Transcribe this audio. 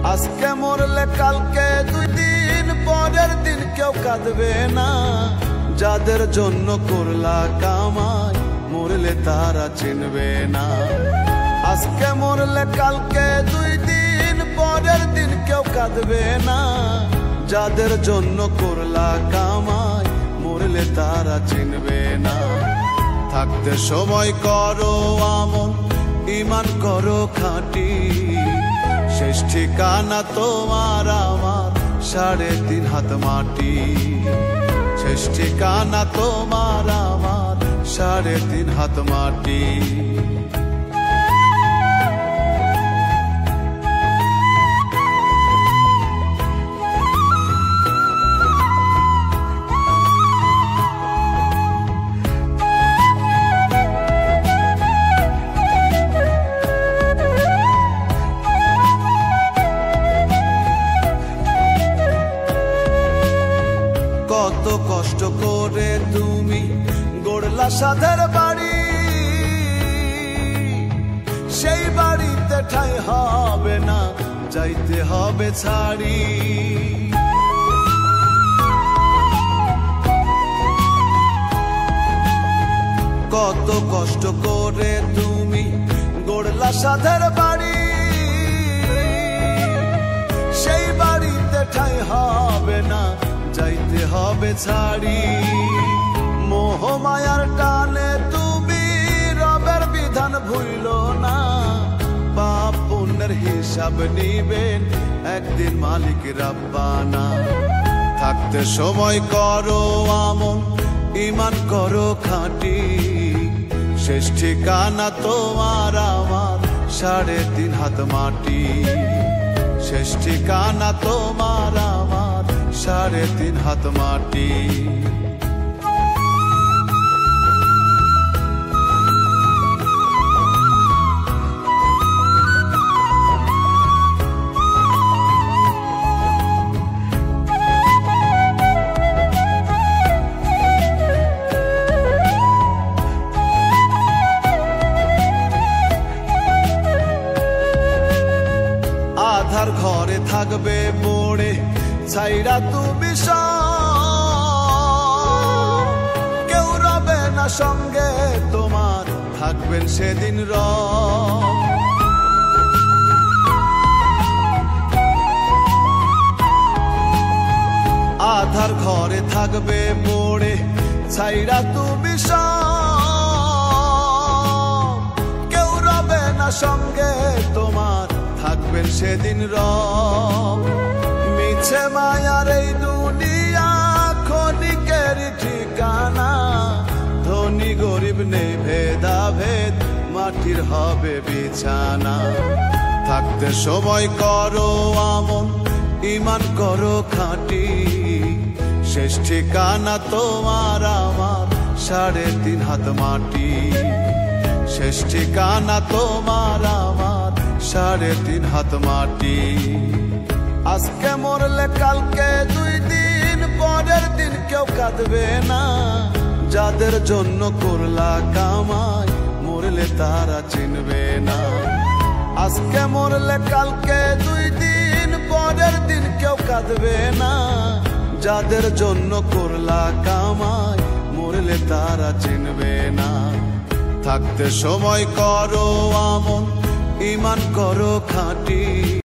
আজকে মরলে কালকে 2 দিন পরের দিন কেউ কাঁদবে না। যাদের জন্য করলা কামাই মরলে তারা চিনবে না। আজকে মরলে কালকে 2 দিন পরের দিন কেউ কাঁদবে না। যাদের জন্য করলা কামাই মরলে তারা চিনবে না। থাকতে সময় করো আমল, ঈমান করো খাঁটি। শেষ ঠিকানা তোমার আমার 3.5 হাত মাটি। শেষ ঠিকানা তোমার আমার 3.5 হাত মাটি। কত কষ্ট করে তুমি গড়লা সাধের বাড়ি, সেই বাড়িতে ঠাঁই হবে না, যাইতে হবে ছাড়ি। কত কষ্ট করে তুমি গড়লা সাধের বাড়ি, সেই বাড়িতে ঠাঁই হবে না, যাইতে হবে ছাড়ি। মোহ মায়ার টানে তুমি রবের বিধান ভুইলো না। পাপ পুণ্যের হিসাব নিবেন একদিন মালিক রাব্বানা। থাকতে সময় করো আমল, ঈমান করো খাঁটি। শেষ ঠিকানা তোমার আমার 3.5 হাত মাটি। শেষ ঠিকানা তোমার আমার 3.5 হাত মাটি। আধার ঘরে থাকবে পড়ে ছাইরা তুমি সব, কেউ রবে না সঙ্গে তোমার, থাকবেন সেদিন রব। আধার ঘরে থাকবে পড়ে ছাইরা তুমি সব, কেউ রবে না সঙ্গে তোমার, থাকবেন সেদিন রব। মিছে মায়ার এই দুনিয়া ক্ষণিকের ঠিকানা। ধনী গরিব নেই ভেদাভেদ, মাটির হবে বিছানা। থাকতে সময় করো আমল, ঈমান করো খাঁটি। শেষ ঠিকানা তোমার আমার 3.5 হাত মাটি। শেষ ঠিকানা তোমার আমার 3.5 হাত মাটি। আজকে মরলে কালকে 2 দিন পরের দিন কেউ কাঁদবে না। যাদের জন্য করলা কামাই মরলে তারা চিনবে না। আজকে মরলে কালকে 2 দিন পরের দিন কেউ কাঁদবে না। যাদের জন্য করলা কামাই মরলে তারা চিনবে না। থাকতে সময় করো আমল, ঈমান করো খাঁটি।